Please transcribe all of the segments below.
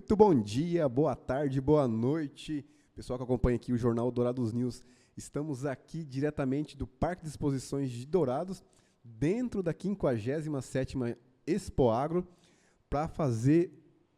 Muito bom dia, boa tarde, boa noite. Pessoal que acompanha aqui o Jornal Dourados News, estamos aqui diretamente do Parque de Exposições de Dourados, dentro da 57ª Expo Agro, para fazer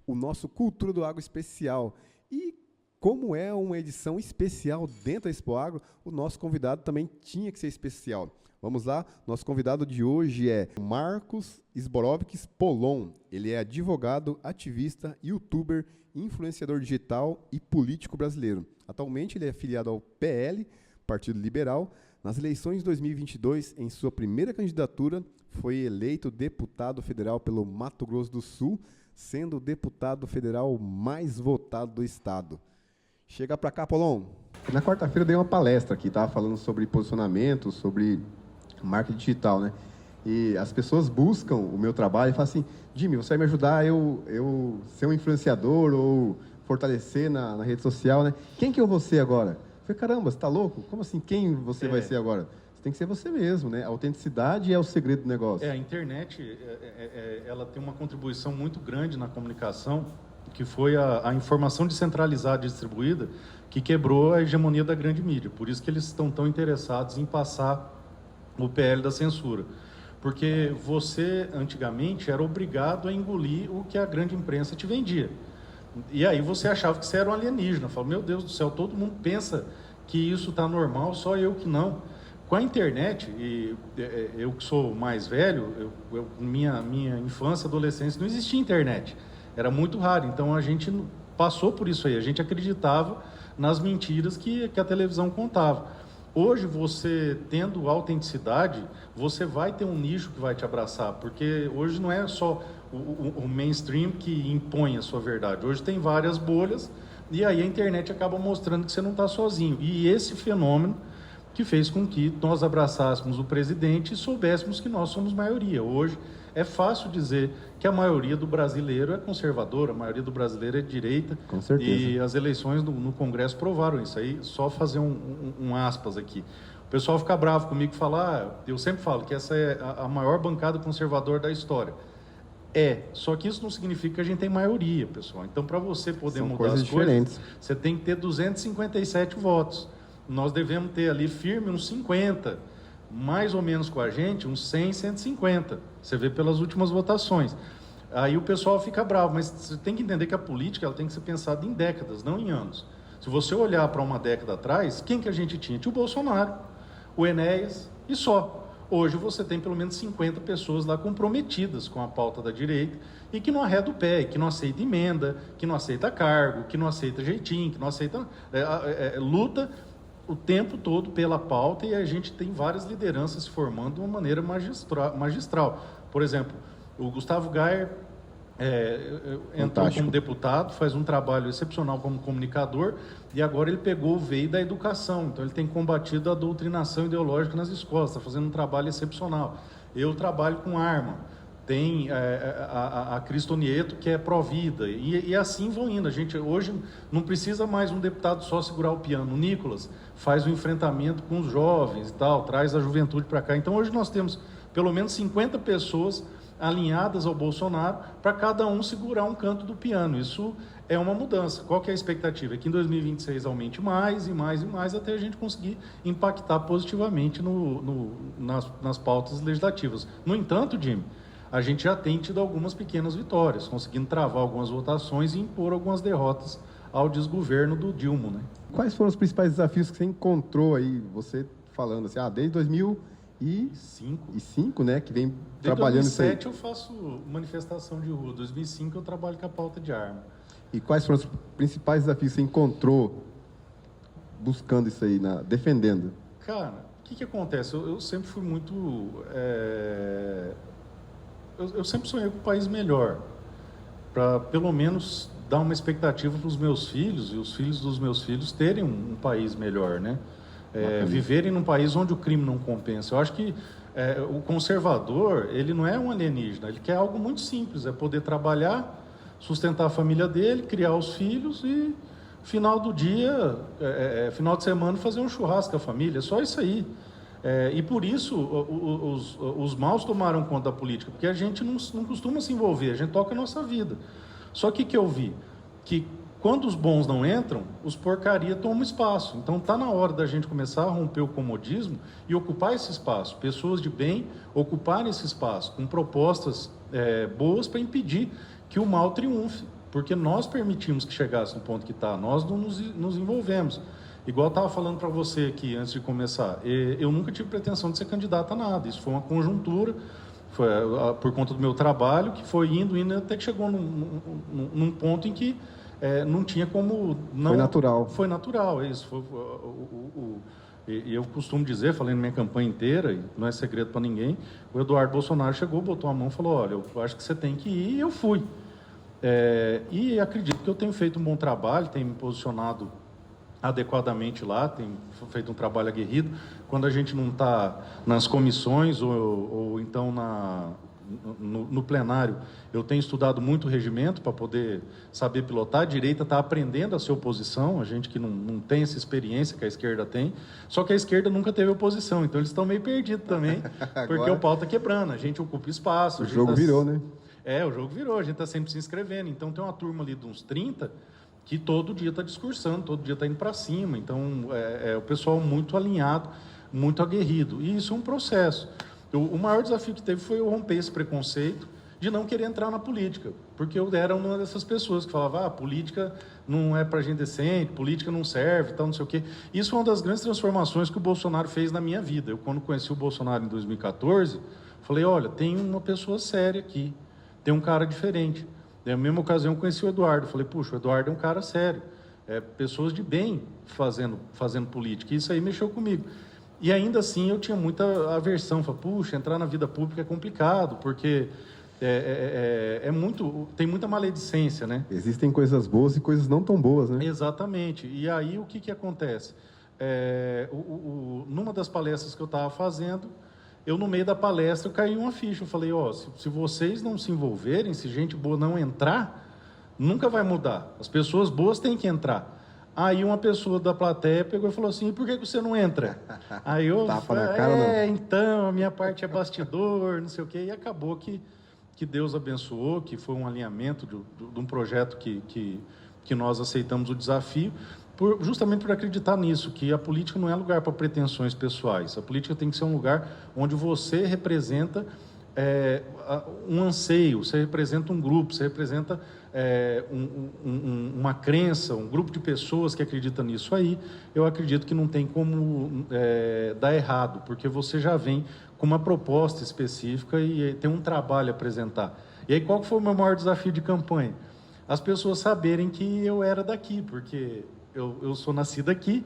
o nosso Cultura do Agro especial. E como é uma edição especial dentro da Expo Agro, o nosso convidado também tinha que ser especial. Vamos lá, nosso convidado de hoje é Marcos Zborovics Polon. Ele é advogado, ativista, youtuber, influenciador digital e político brasileiro. Atualmente ele é afiliado ao PL, Partido Liberal. Nas eleições de 2022, em sua primeira candidatura, foi eleito deputado federal pelo Mato Grosso do Sul, sendo o deputado federal mais votado do estado. Chega para cá, Polon. Na quarta-feira eu dei uma palestra aqui, estava falando sobre posicionamento, sobre marketing digital, né? E as pessoas buscam o meu trabalho e falam assim: Jimmy, você vai me ajudar eu ser um influenciador ou fortalecer na rede social, né? Quem que eu vou ser agora? Eu falei, caramba, você está louco? Como assim, quem você vai ser agora? Você tem que ser você mesmo, né? A autenticidade é o segredo do negócio. A internet, ela tem uma contribuição muito grande na comunicação, que foi a informação descentralizada e distribuída que quebrou a hegemonia da grande mídia. Por isso que eles estão tão interessados em passar o PL da censura. Porque você, antigamente, era obrigado a engolir o que a grande imprensa te vendia. E aí você achava que você era um alienígena. Falava, meu Deus do céu, todo mundo pensa que isso está normal, só eu que não. Com a internet, e eu que sou mais velho, minha infância, adolescência, não existia internet. Era muito raro. Então a gente passou por isso aí. A gente acreditava nas mentiras que a televisão contava. Hoje, você tendo autenticidade, você vai ter um nicho que vai te abraçar, porque hoje não é só o mainstream que impõe a sua verdade. Hoje tem várias bolhas e aí a internet acaba mostrando que você não está sozinho. E esse fenômeno que fez com que nós abraçássemos o presidente e soubéssemos que nós somos maioria. Hoje é fácil dizer que a maioria do brasileiro é conservadora, a maioria do brasileiro é de direita. Com certeza. E as eleições no Congresso provaram isso aí. Só fazer um aspas aqui. O pessoal fica bravo comigo e fala, eu sempre falo que essa é a maior bancada conservadora da história. Só que isso não significa que a gente tem maioria, pessoal. Então, para você poder mudar as coisas, você tem que ter 257 votos. Nós devemos ter ali firme uns 50, mais ou menos com a gente, uns 100, 150. Você vê pelas últimas votações. Aí o pessoal fica bravo, mas você tem que entender que a política ela tem que ser pensada em décadas, não em anos. Se você olhar para uma década atrás, quem que a gente tinha? Tinha o Bolsonaro, o Enéas e só. Hoje você tem pelo menos 50 pessoas lá comprometidas com a pauta da direita e que não arreda o pé, que não aceita emenda, que não aceita cargo, que não aceita jeitinho, que não aceita luta o tempo todo pela pauta, e a gente tem várias lideranças se formando de uma maneira magistral. Por exemplo, o Gustavo Gayer entrou como deputado, faz um trabalho excepcional como comunicador, e agora ele pegou o veio da educação. Então ele tem combatido a doutrinação ideológica nas escolas, está fazendo um trabalho excepcional. Eu trabalho com arma. Tem a Cristo Nieto, que é pró-vida, e assim vão indo. A gente hoje não precisa mais um deputado só segurar o piano. O Nicolas faz o enfrentamento com os jovens e tal, traz a juventude para cá. Então hoje nós temos pelo menos 50 pessoas alinhadas ao Bolsonaro, para cada um segurar um canto do piano. Isso é uma mudança. Qual que é a expectativa? É que em 2026 aumente mais e mais e mais, até a gente conseguir impactar positivamente nas pautas legislativas. No entanto, Jimmy, a gente já tem tido algumas pequenas vitórias, conseguindo travar algumas votações e impor algumas derrotas ao desgoverno do Dilma, né? Quais foram os principais desafios que você encontrou aí, você falando assim, desde 2005, né, que vem trabalhando isso aí? Desde 2007 eu faço manifestação de rua, 2005 eu trabalho com a pauta de arma. E quais foram os principais desafios que você encontrou buscando isso aí, defendendo? Cara, o que acontece? Eu sempre fui muito... Eu sempre sonhei com um país melhor, para pelo menos dar uma expectativa para os meus filhos e os filhos dos meus filhos terem um país melhor, né? Viverem num país onde o crime não compensa. Eu acho que o conservador, ele não é um alienígena, ele quer algo muito simples, é poder trabalhar, sustentar a família dele, criar os filhos e, final do dia, final de semana, fazer um churrasco com a família, só isso aí. E por isso os maus tomaram conta da política, porque a gente não costuma se envolver, a gente toca a nossa vida. Só que eu vi que quando os bons não entram, os porcaria tomam espaço. Então está na hora da gente começar a romper o comodismo e ocupar esse espaço. Pessoas de bem ocuparem esse espaço com propostas boas para impedir que o mal triunfe. Porque nós permitimos que chegasse no ponto que está, nós não nos envolvemos. Igual eu estava falando para você aqui antes de começar, eu nunca tive pretensão de ser candidato a nada. Isso foi uma conjuntura, foi por conta do meu trabalho, que foi indo até que chegou num ponto em que não tinha como... Não, foi natural. Foi natural, é isso. E eu costumo dizer, falei na minha campanha inteira, e não é segredo para ninguém, o Eduardo Bolsonaro chegou, botou a mão e falou, olha, eu acho que você tem que ir, e eu fui. E acredito que eu tenho feito um bom trabalho, tenho me posicionado adequadamente lá, tenho feito um trabalho aguerrido. Quando a gente não está nas comissões ou então no plenário, eu tenho estudado muito o regimento para poder saber pilotar. A direita está aprendendo a ser oposição, a gente que não tem essa experiência que a esquerda tem, só que a esquerda nunca teve oposição, então eles estão meio perdidos também, porque o pau está quebrando, a gente ocupa espaço. O jogo virou, né? O jogo virou, a gente está sempre se inscrevendo, então tem uma turma ali de uns 30 que todo dia está discursando, todo dia está indo para cima, então o pessoal muito alinhado, muito aguerrido, e isso é um processo. O maior desafio que teve foi eu romper esse preconceito de não querer entrar na política, porque eu era uma dessas pessoas que falava, política não é para gente decente, política não serve, tal, não sei o quê. Isso é uma das grandes transformações que o Bolsonaro fez na minha vida. Eu, quando conheci o Bolsonaro em 2014, falei, olha, tem uma pessoa séria aqui, tem um cara diferente. Na mesma ocasião, eu conheci o Eduardo, falei, puxa, o Eduardo é um cara sério, pessoas de bem fazendo política, e isso aí mexeu comigo. E ainda assim eu tinha muita aversão, falei, puxa, entrar na vida pública é complicado, porque tem muita maledicência, né? Existem coisas boas e coisas não tão boas, né? Exatamente. E aí o que acontece? Numa das palestras que eu estava fazendo, no meio da palestra, eu caí uma ficha. Eu falei, se vocês não se envolverem, se gente boa não entrar, nunca vai mudar. As pessoas boas têm que entrar. Aí uma pessoa da plateia pegou e falou assim, e por que você não entra? Aí eu falei, então, a minha parte é bastidor, não sei o quê. E acabou que Deus abençoou, que foi um alinhamento de um projeto que nós aceitamos o desafio, justamente por acreditar nisso, que a política não é lugar para pretensões pessoais. A política tem que ser um lugar onde você representa um anseio, você representa um grupo, você representa uma crença, um grupo de pessoas que acredita nisso aí. Eu acredito que não tem como dar errado, porque você já vem com uma proposta específica e tem um trabalho a apresentar. E aí, qual foi o meu maior desafio de campanha? As pessoas saberem que eu era daqui, porque eu sou nascido aqui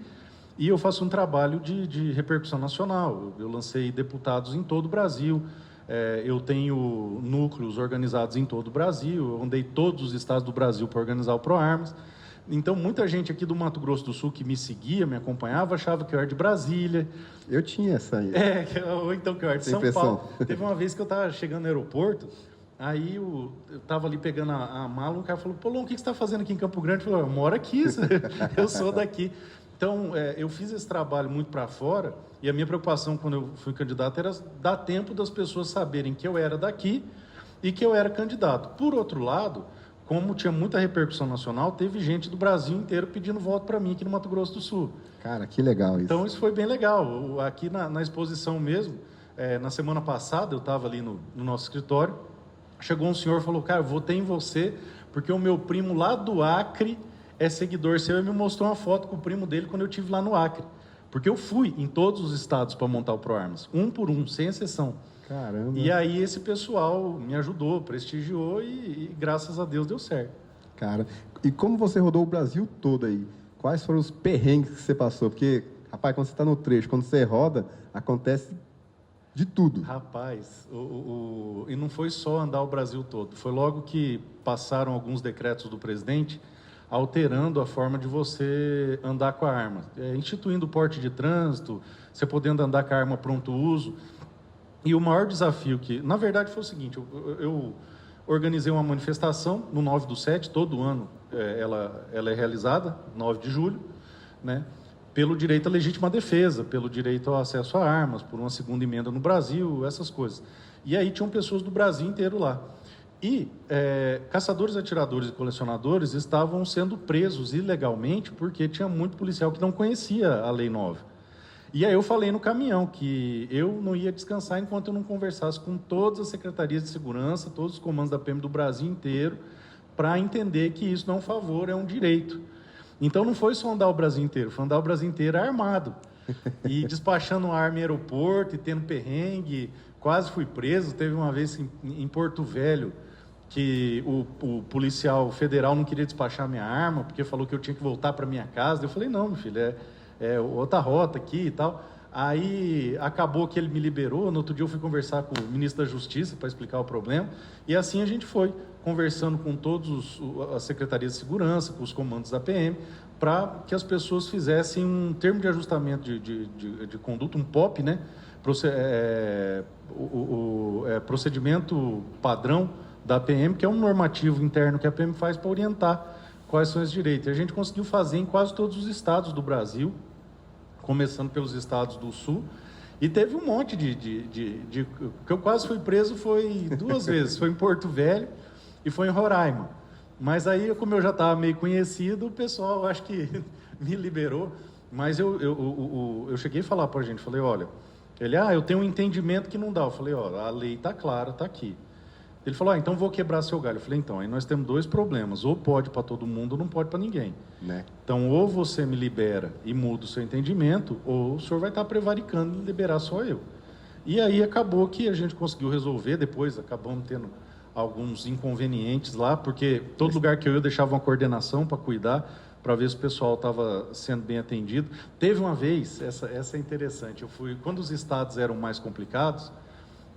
e eu faço um trabalho de repercussão nacional. Eu lancei deputados em todo o Brasil, eu tenho núcleos organizados em todo o Brasil, eu andei todos os estados do Brasil para organizar o ProArmas. Então, muita gente aqui do Mato Grosso do Sul que me seguia, me acompanhava, achava que eu era de Brasília. Eu tinha essa aí. Ou então que eu era de São Paulo. Teve uma vez que eu estava chegando no aeroporto, aí eu estava ali pegando a mala, um cara falou, Polon, o que você está fazendo aqui em Campo Grande? Eu falei, eu moro aqui, eu sou daqui. Então, eu fiz esse trabalho muito para fora, e a minha preocupação quando eu fui candidato era dar tempo das pessoas saberem que eu era daqui e que eu era candidato. Por outro lado, como tinha muita repercussão nacional, teve gente do Brasil inteiro pedindo voto para mim aqui no Mato Grosso do Sul. Cara, que legal isso. Então, isso foi bem legal. Aqui na exposição mesmo, na semana passada, eu estava ali no nosso escritório, chegou um senhor e falou, cara, eu votei em você porque o meu primo lá do Acre é seguidor seu e me mostrou uma foto com o primo dele quando eu estive lá no Acre. Porque eu fui em todos os estados para montar o ProArmas, um por um, sem exceção. Caramba. E aí esse pessoal me ajudou, prestigiou e graças a Deus deu certo. Cara, e como você rodou o Brasil todo aí, quais foram os perrengues que você passou? Porque, rapaz, quando você está no trecho, quando você roda, acontece de tudo. Rapaz, e não foi só andar o Brasil todo. Foi logo que passaram alguns decretos do presidente alterando a forma de você andar com a arma. Instituindo o porte de trânsito, você podendo andar com a arma pronto uso. E o maior desafio na verdade, foi o seguinte, eu organizei uma manifestação no 9/7, todo ano ela é realizada, 9 de julho, né? Pelo direito à legítima defesa, pelo direito ao acesso a armas, por uma segunda emenda no Brasil, essas coisas. E aí tinham pessoas do Brasil inteiro lá. E caçadores, atiradores e colecionadores estavam sendo presos ilegalmente porque tinha muito policial que não conhecia a Lei 9. E aí eu falei no caminhão que eu não ia descansar enquanto eu não conversasse com todas as secretarias de segurança, todos os comandos da PM do Brasil inteiro, para entender que isso não é um favor, é um direito. Então não foi só andar o Brasil inteiro, foi andar o Brasil inteiro armado. E despachando arma em aeroporto e tendo perrengue, quase fui preso. Teve uma vez em Porto Velho que o policial federal não queria despachar minha arma porque falou que eu tinha que voltar para minha casa. Eu falei, não, meu filho, é outra rota aqui e tal. Aí acabou que ele me liberou. No outro dia eu fui conversar com o ministro da Justiça para explicar o problema. E assim a gente foi conversando com todas as secretarias de segurança, com os comandos da PM, para que as pessoas fizessem um termo de ajustamento de conduta, um POP, né? Procedimento padrão da PM, que é um normativo interno que a PM faz para orientar quais são os direitos. E a gente conseguiu fazer em quase todos os estados do Brasil, começando pelos estados do Sul, e teve um monte que eu quase fui preso foi 2 vezes, foi em Porto Velho e foi em Roraima. Mas aí, como eu já estava meio conhecido, o pessoal acho que me liberou. Mas eu cheguei a falar para a gente, falei, olha, eu tenho um entendimento que não dá. Eu falei, a lei está clara, está aqui. Ele falou, então vou quebrar seu galho. Eu falei, então, aí nós temos 2 problemas, ou pode para todo mundo ou não pode para ninguém. Né? Então, ou você me libera e muda o seu entendimento, ou o senhor vai estar prevaricando e liberar só eu. E aí acabou que a gente conseguiu resolver, depois acabamos tendo alguns inconvenientes lá, porque todo lugar que eu deixava uma coordenação para cuidar, para ver se o pessoal estava sendo bem atendido. Teve uma vez, essa é interessante, quando os estados eram mais complicados,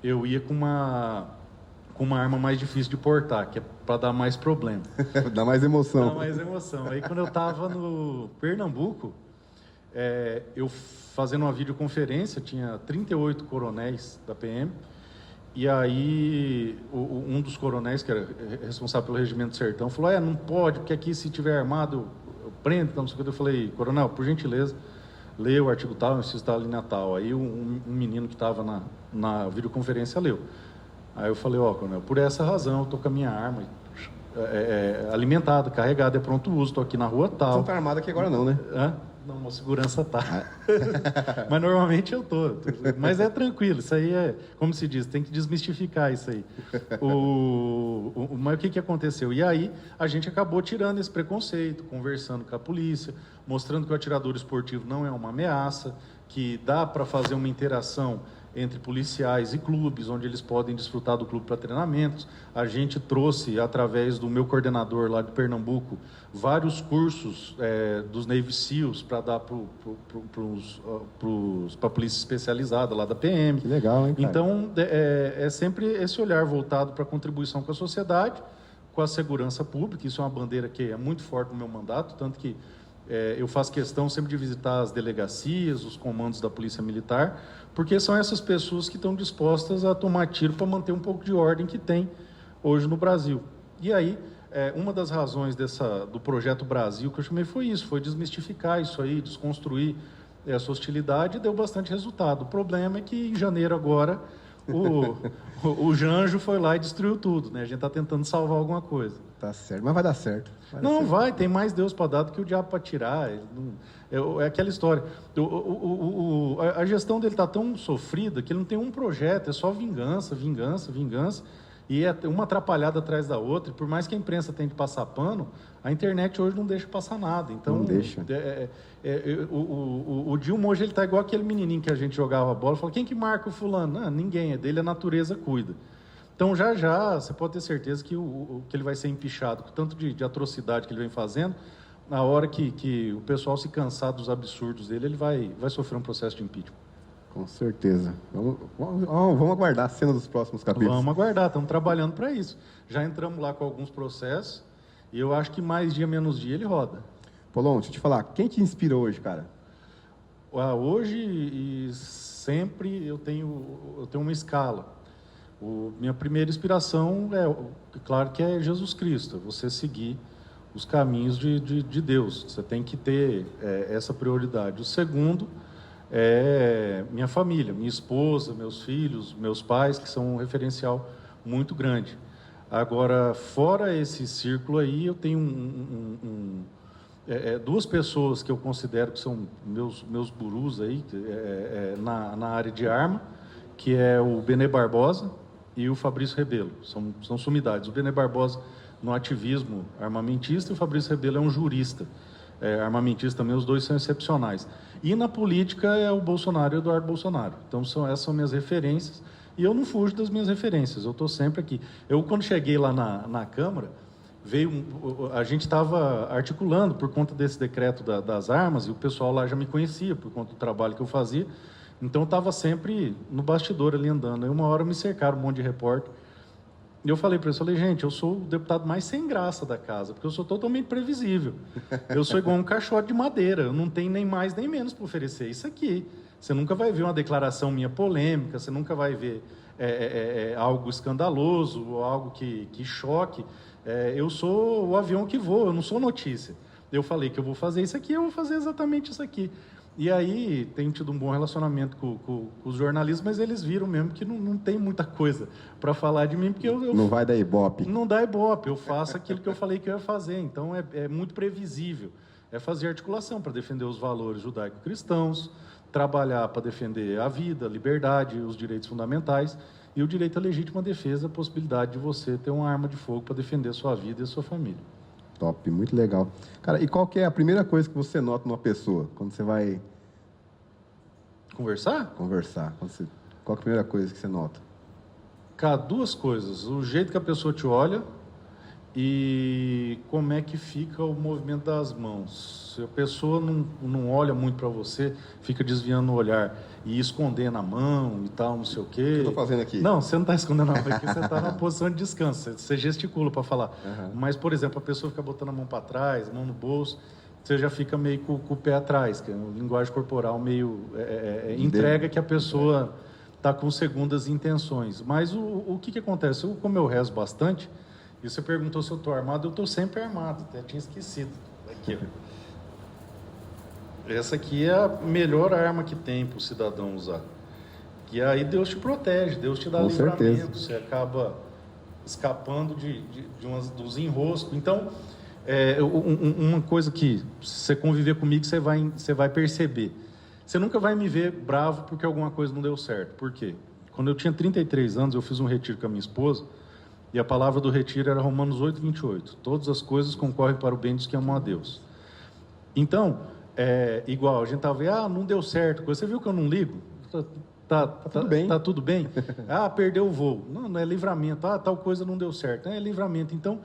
eu ia com uma arma mais difícil de portar, que é para dar mais problema. Dá mais emoção. Dá mais emoção. Aí quando eu estava no Pernambuco, eu fazendo uma videoconferência, tinha 38 coronéis da PM, e aí um dos coronéis, que era responsável pelo Regimento do Sertão, falou, não pode, porque aqui se tiver armado, eu prendo, então, não sei o que. Eu falei, coronel, por gentileza, lê o artigo tal, inciso tal, linha tal. Aí um menino que estava na videoconferência leu. Aí eu falei, coronel, por essa razão eu estou com a minha arma alimentada, carregada, é pronto uso, estou aqui na rua tal. Você não está armado aqui agora não, né? Não, uma segurança tá. Mas normalmente eu tô. Mas é tranquilo, isso aí como se diz, tem que desmistificar isso aí. Mas o que aconteceu? E aí a gente acabou tirando esse preconceito, conversando com a polícia, mostrando que o atirador esportivo não é uma ameaça, que dá para fazer uma interação entre policiais e clubes, onde eles podem desfrutar do clube para treinamentos. A gente trouxe, através do meu coordenador lá de Pernambuco, vários cursos dos Navy SEALs para dar para a polícia especializada lá da PM. Que legal, hein, cara? Então, é sempre esse olhar voltado para a contribuição com a sociedade, com a segurança pública. Isso é uma bandeira que é muito forte no meu mandato, tanto que eu faço questão sempre de visitar as delegacias, os comandos da Polícia Militar, porque são essas pessoas que estão dispostas a tomar tiro para manter um pouco de ordem que tem hoje no Brasil. E aí, uma das razões do Projeto Brasil que eu chamei foi isso, foi desmistificar isso aí, desconstruir essa hostilidade, e deu bastante resultado. O problema é que em janeiro agora o Janjo foi lá e destruiu tudo, né? A gente está tentando salvar alguma coisa. Tá certo, mas vai dar certo. Vai, tem mais Deus para dar do que o diabo para tirar. É aquela história. A gestão dele está tão sofrida que ele não tem um projeto, é só vingança, vingança, vingança. E é uma atrapalhada atrás da outra. E por mais que a imprensa tente passar pano, a internet hoje não deixa passar nada. Então, não deixa. O Dilma hoje ele está igual aquele menininho que a gente jogava bola. Fala, quem que marca o fulano? Não, ninguém, é dele, a natureza cuida. Então, já você pode ter certeza que ele vai ser empichado com tanto de atrocidade que ele vem fazendo. Na hora que o pessoal se cansar dos absurdos dele, ele vai sofrer um processo de impeachment. Com certeza. Vamos aguardar a cena dos próximos capítulos. Vamos aguardar, estamos trabalhando para isso. Já entramos lá com alguns processos e eu acho que mais dia, menos dia, ele roda. Polon, deixa eu te falar, quem te inspirou hoje, cara? Hoje e sempre eu tenho uma escala. Minha primeira inspiração claro que é Jesus Cristo, você seguir os caminhos de Deus. Você tem que ter essa prioridade. O segundo é minha família, minha esposa, meus filhos, meus pais, que são um referencial muito grande. Agora, fora esse círculo aí, eu tenho duas pessoas que eu considero que são meus gurus aí, na área de arma, que é o Benê Barbosa e o Fabrício Rebelo. São sumidades. O Benê Barbosa no ativismo armamentista e o Fabrício Rebelo é um jurista armamentista também. Os dois são excepcionais. E na política é o Bolsonaro e o Eduardo Bolsonaro. Então, essas são minhas referências. E eu não fujo das minhas referências, eu estou sempre aqui. Eu, quando cheguei lá na Câmara, a gente estava articulando por conta desse decreto das armas, e o pessoal lá já me conhecia por conta do trabalho que eu fazia. Então, eu estava sempre no bastidor ali andando. Aí, uma hora me cercaram um monte de repórter. E eu falei para eles, gente, eu sou o deputado mais sem graça da casa, porque eu sou totalmente previsível. Eu sou igual um caixote de madeira, eu não tenho nem mais nem menos para oferecer isso aqui. Você nunca vai ver uma declaração minha polêmica, você nunca vai ver algo escandaloso, ou algo que choque. Eu sou o avião que voa, eu não sou notícia. Eu falei que eu vou fazer isso aqui, eu vou fazer exatamente isso aqui. E aí, tenho tido um bom relacionamento com os jornalistas, mas eles viram mesmo que não tem muita coisa para falar de mim, porque não vai dar ibope. Não dá ibope, eu faço aquilo que eu falei que eu ia fazer. Então, é muito previsível. É fazer articulação para defender os valores judaico-cristãos, trabalhar para defender a vida, a liberdade, os direitos fundamentais e o direito à legítima defesa, a possibilidade de você ter uma arma de fogo para defender a sua vida e a sua família. Top, muito legal. Cara, e qual que é a primeira coisa que você nota numa pessoa quando você vai... Conversar? Conversar. Qual é a primeira coisa que você nota? Cara, duas coisas. O jeito que a pessoa te olha e como é que fica o movimento das mãos. Se a pessoa não olha muito para você, fica desviando o olhar e escondendo a mão e tal, não sei o quê. O que eu estou fazendo aqui? Não, você não está escondendo a mão, porque você está na posição de descanso, você gesticula para falar. Uhum. Mas, por exemplo, a pessoa fica botando a mão para trás, a mão no bolso, você já fica meio com o pé atrás, que é uma linguagem corporal meio... entrega que a pessoa está com segundas intenções. Mas o que acontece? Como eu rezo bastante, e você perguntou se eu estou armado, eu estou sempre armado, até tinha esquecido. Aqui, ó. Essa aqui é a melhor arma que tem para o cidadão usar. E aí Deus te protege, Deus te dá com livramento, certeza. Você acaba escapando dos enroscos. Então, uma coisa que, se você conviver comigo, você vai perceber. Você nunca vai me ver bravo porque alguma coisa não deu certo. Por quê? Quando eu tinha 33 anos, eu fiz um retiro com a minha esposa, e a palavra do retiro era Romanos 8:28. Todas as coisas concorrem para o bem dos que amam a Deus. Então, igual, a gente estava vendo, não deu certo. Você viu que eu não ligo? Tá tudo bem. Tá tudo bem? Perdeu o voo. Não é livramento. Tal coisa não deu certo. É livramento. Então,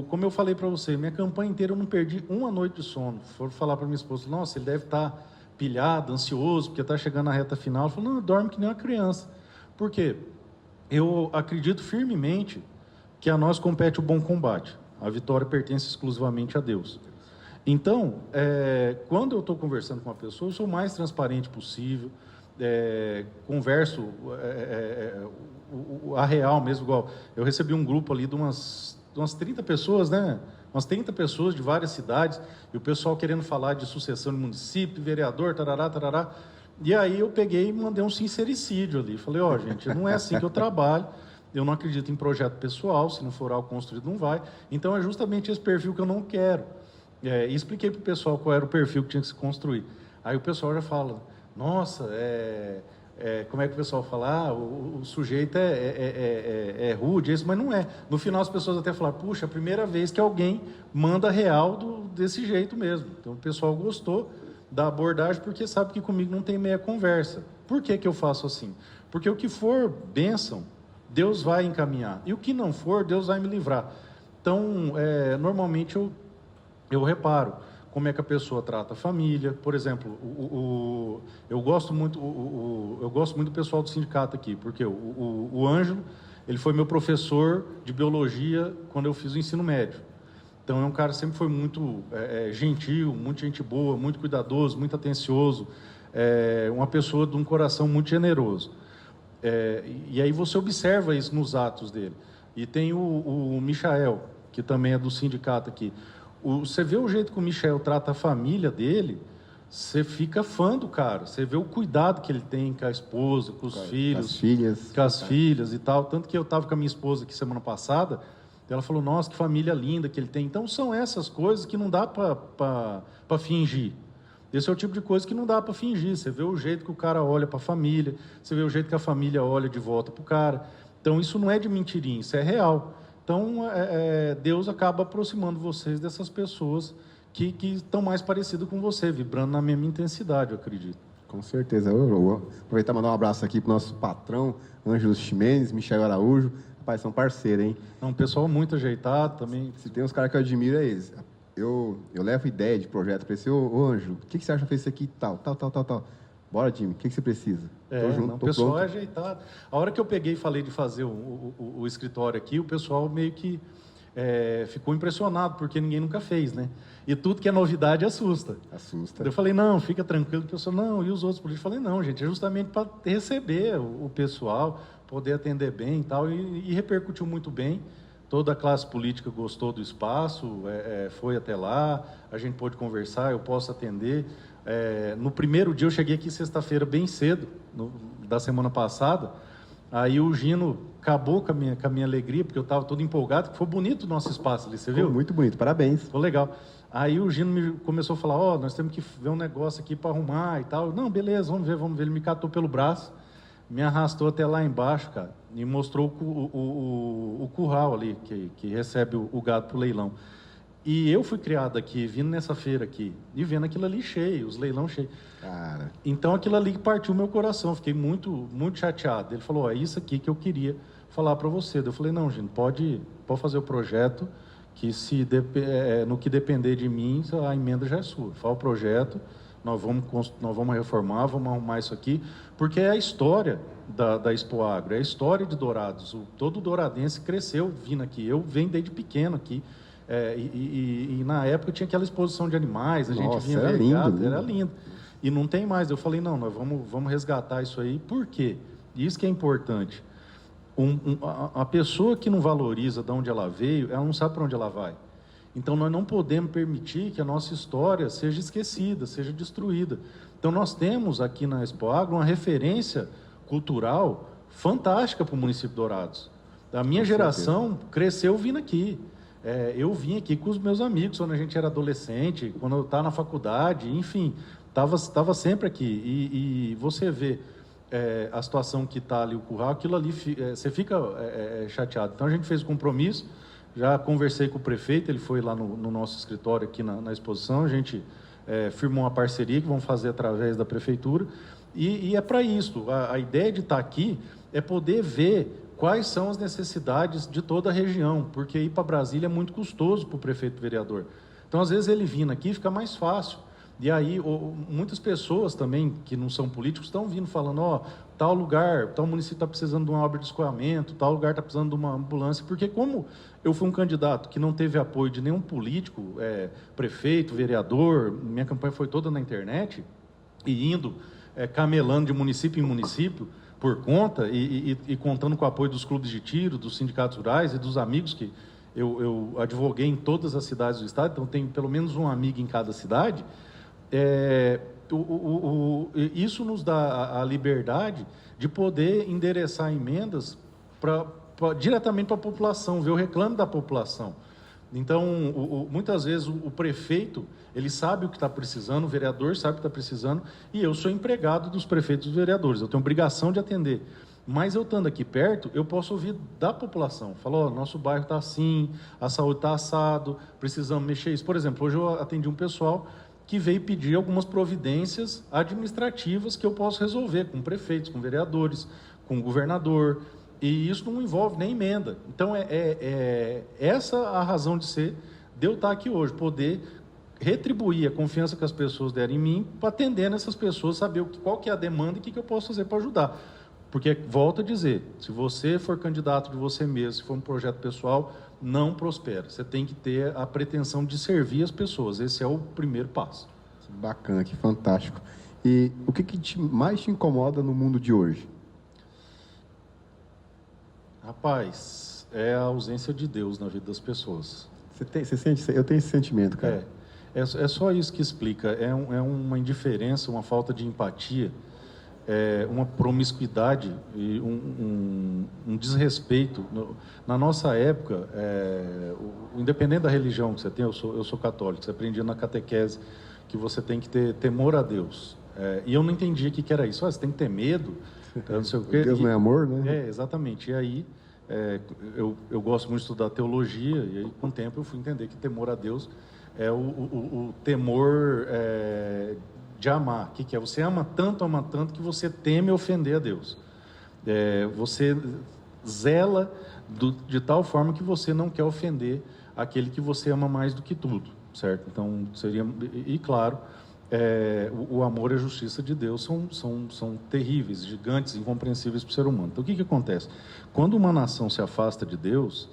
como eu falei para você, minha campanha inteira eu não perdi uma noite de sono. For falar para minha esposa, nossa, ele deve estar pilhado, ansioso, porque está chegando na reta final. Eu falo, não, dorme que nem uma criança. Por quê? Eu acredito firmemente que a nós compete o bom combate. A vitória pertence exclusivamente a Deus. Então, quando eu estou conversando com uma pessoa, eu sou o mais transparente possível, converso a real mesmo, igual eu recebi um grupo ali de umas 30 pessoas, né? Umas 30 pessoas de várias cidades, e o pessoal querendo falar de sucessão de município, vereador, tarará, tarará. E aí eu peguei e mandei um sincericídio ali. Falei, gente, não é assim que eu trabalho, eu não acredito em projeto pessoal, se não for algo construído não vai. Então é justamente esse perfil que eu não quero. E expliquei para o pessoal qual era o perfil que tinha que se construir. Aí o pessoal já fala, nossa, como é que o pessoal fala? O sujeito é rude, mas não é. No final as pessoas até falaram, puxa, a primeira vez que alguém manda real desse jeito mesmo. Então o pessoal gostou da abordagem porque sabe que comigo não tem meia conversa. Por que eu faço assim? Porque o que for bênção, Deus vai encaminhar. E o que não for, Deus vai me livrar. Então, normalmente eu reparo como é que a pessoa trata a família. Por exemplo, eu gosto muito do pessoal do sindicato aqui, porque o Ângelo, ele foi meu professor de biologia quando eu fiz o ensino médio. Então, é um cara que sempre foi muito gentil, muito gente boa, muito cuidadoso, muito atencioso, uma pessoa de um coração muito generoso. E aí você observa isso nos atos dele. E tem o Michael, que também é do sindicato aqui. Você vê o jeito que o Michel trata a família dele, você fica fã do cara, você vê o cuidado que ele tem com a esposa, com os filhos, com as filhas e tal. Tanto que eu estava com a minha esposa aqui semana passada, ela falou, nossa, que família linda que ele tem. Então, são essas coisas que não dá para fingir. Esse é o tipo de coisa que não dá para fingir. Você vê o jeito que o cara olha para a família, você vê o jeito que a família olha de volta para o cara. Então, isso não é de mentirinha, isso é real. Então, Deus acaba aproximando vocês dessas pessoas que estão mais parecidas com você, vibrando na mesma intensidade, eu acredito. Com certeza. Eu vou aproveitar e mandar um abraço aqui para o nosso patrão, Ângelo Ximenes, Michel Araújo. Rapaz, são parceiros, hein? É um pessoal muito ajeitado também. Se tem uns caras que eu admiro, é eles. Eu levo ideia de projeto para esse, ô Ângelo, o que você acha de fazer isso aqui? Tal. Bora, Jimmy, o que você precisa? Tô junto, o pessoal é ajeitado. A hora que eu peguei e falei de fazer o escritório aqui, o pessoal meio que ficou impressionado, porque ninguém nunca fez, né? E tudo que é novidade assusta. Eu falei, não, fica tranquilo. O pessoal, não, e os outros políticos? Eu falei, não, gente, é justamente para receber o pessoal, poder atender bem e tal, e repercutiu muito bem. Toda a classe política gostou do espaço, foi até lá, a gente pôde conversar, eu posso atender. No primeiro dia, eu cheguei aqui sexta-feira bem cedo, da semana passada, aí o Gino acabou com a minha alegria, porque eu estava todo empolgado, que foi bonito o nosso espaço ali, você viu? Foi muito bonito, parabéns. Foi legal. Aí o Gino começou a falar, nós temos que ver um negócio aqui para arrumar e tal. Não, beleza, vamos ver. Ele me catou pelo braço, me arrastou até lá embaixo, cara, e mostrou o curral ali, que recebe o gado para o leilão. E eu fui criado aqui, vindo nessa feira aqui, e vendo aquilo ali cheio, os leilão cheios. Cara. Então aquilo ali partiu o meu coração, fiquei muito, muito chateado. Ele falou, é isso aqui que eu queria falar para você. Eu falei, não, Gino, pode fazer o projeto, que no que depender de mim, a emenda já é sua. Fala o projeto, nós vamos reformar, vamos arrumar isso aqui, porque é a história da Expo Agro, é a história de Dourados. Todo douradense cresceu vindo aqui, eu venho desde pequeno aqui, e na época tinha aquela exposição de animais, a gente vinha ver gado, era lindo. E não tem mais. Eu falei, não, nós vamos resgatar isso aí. Por quê? Isso que é importante. A pessoa que não valoriza de onde ela veio, ela não sabe para onde ela vai. Então, nós não podemos permitir que a nossa história seja esquecida, seja destruída. Então, nós temos aqui na Expo Agro uma referência cultural fantástica para o município de Dourados. A minha geração cresceu vindo aqui. Eu vim aqui com os meus amigos quando a gente era adolescente, quando eu estava na faculdade, enfim, estava sempre aqui. E você vê a situação que está ali, o curral, aquilo ali, você fica chateado. Então, a gente fez o compromisso, já conversei com o prefeito, ele foi lá no nosso escritório aqui na exposição, a gente firmou uma parceria que vamos fazer através da prefeitura, e é para isso. A ideia de estar aqui é poder ver quais são as necessidades de toda a região, porque ir para Brasília é muito custoso para o prefeito e vereador. Então, às vezes, ele vindo aqui fica mais fácil. E aí, muitas pessoas também, que não são políticos, estão vindo falando, tal lugar, tal município está precisando de uma obra de escoamento, tal lugar está precisando de uma ambulância, porque como eu fui um candidato que não teve apoio de nenhum político, prefeito, vereador, minha campanha foi toda na internet, e indo, camelando de município em município, por conta, e contando com o apoio dos clubes de tiro, dos sindicatos rurais e dos amigos que eu advoguei em todas as cidades do estado, então tem pelo menos um amigo em cada cidade. Isso nos dá a liberdade de poder endereçar emendas diretamente para a população, ver o reclame da população. Então, muitas vezes o prefeito, ele sabe o que está precisando, o vereador sabe o que está precisando, e eu sou empregado dos prefeitos e dos vereadores, eu tenho obrigação de atender. Mas eu estando aqui perto, eu posso ouvir da população. Falou, nosso bairro está assim, a saúde está assado, precisamos mexer isso. Por exemplo, hoje eu atendi um pessoal que veio pedir algumas providências administrativas que eu posso resolver com prefeitos, com vereadores, com governador, e isso não envolve nem emenda. Então, essa a razão de ser de eu estar aqui hoje, poder retribuir a confiança que as pessoas deram em mim, para atender nessas pessoas, saber qual que é a demanda e o que eu posso fazer para ajudar. Porque, volto a dizer, se você for candidato de você mesmo, se for um projeto pessoal, não prospera. Você tem que ter a pretensão de servir as pessoas. Esse é o primeiro passo. Bacana, que fantástico. E o que mais te incomoda no mundo de hoje? Rapaz, é a ausência de Deus na vida das pessoas. Você sente? Eu tenho esse sentimento, cara. É só isso que explica. É uma indiferença, uma falta de empatia, uma promiscuidade e um desrespeito. Na nossa época, independente da religião que você tem, eu sou católico, você aprendia na catequese que você tem que ter temor a Deus. E eu não entendia o que era isso. Você tem que ter medo, não sei o quê. Deus não é amor, né? Exatamente. E aí, eu gosto muito de estudar teologia, e aí, com o tempo, eu fui entender que temor a Deus é o temor de amar. O que é? Você ama tanto que você teme ofender a Deus. Você zela de tal forma que você não quer ofender aquele que você ama mais do que tudo, certo? Então, seria... E claro, o amor e a justiça de Deus são terríveis, gigantes, incompreensíveis para o ser humano. Então, o que acontece? Quando uma nação se afasta de Deus,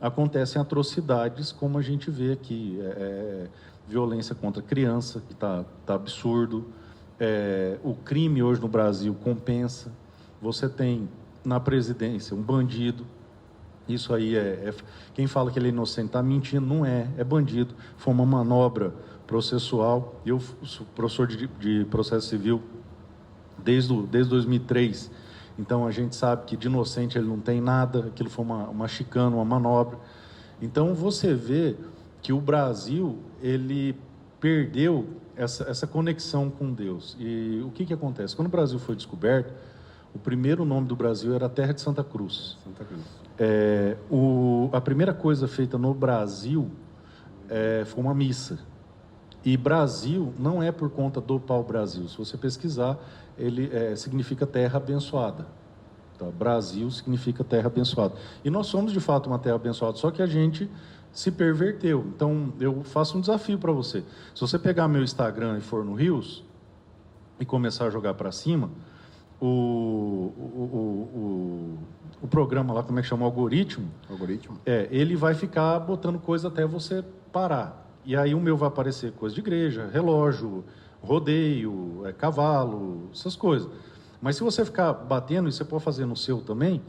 acontecem atrocidades, como a gente vê aqui. Violência contra a criança, que tá absurdo. O crime hoje no Brasil compensa. Você tem na presidência um bandido. Isso aí quem fala que ele é inocente está mentindo, não é bandido. Foi uma manobra processual. Eu sou professor de processo civil desde 2003. Então a gente sabe que de inocente ele não tem nada. Aquilo foi uma chicana, uma manobra. Então você vê que o Brasil ele perdeu essa conexão com Deus. E o que acontece? Quando o Brasil foi descoberto, o primeiro nome do Brasil era a Terra de Santa Cruz. Santa Cruz. A primeira coisa feita no Brasil foi uma missa. E Brasil não é por conta do pau-brasil. Se você pesquisar, ele significa terra abençoada. Tá? Brasil significa terra abençoada. E nós somos, de fato, uma terra abençoada, só que a gente se perverteu. Então, eu faço um desafio para você. Se você pegar meu Instagram e for no Rios e começar a jogar para cima, o programa lá, como é que chama? O algoritmo. Ele vai ficar botando coisa até você parar. E aí o meu vai aparecer coisa de igreja, relógio, rodeio, cavalo, essas coisas. Mas se você ficar batendo, e você pode fazer no seu também,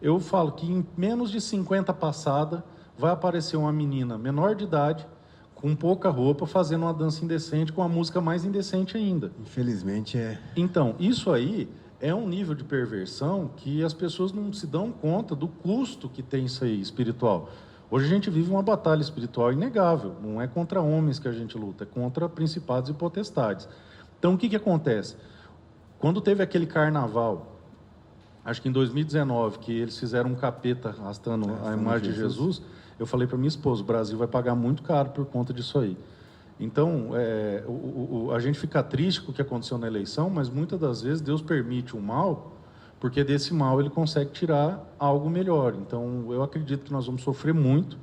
eu falo que em menos de 50 passadas vai aparecer uma menina menor de idade, com pouca roupa, fazendo uma dança indecente, com a música mais indecente ainda. Infelizmente Então, isso aí é um nível de perversão que as pessoas não se dão conta do custo que tem isso aí, espiritual. Hoje a gente vive uma batalha espiritual inegável. Não é contra homens que a gente luta, é contra principados e potestades. Então, o que acontece? Quando teve aquele carnaval, acho que em 2019, que eles fizeram um capeta arrastando a imagem de Jesus, eu falei para minha esposa, o Brasil vai pagar muito caro por conta disso aí. Então, a gente fica triste com o que aconteceu na eleição, mas muitas das vezes Deus permite o mal, porque desse mal ele consegue tirar algo melhor. Então, eu acredito que nós vamos sofrer muito,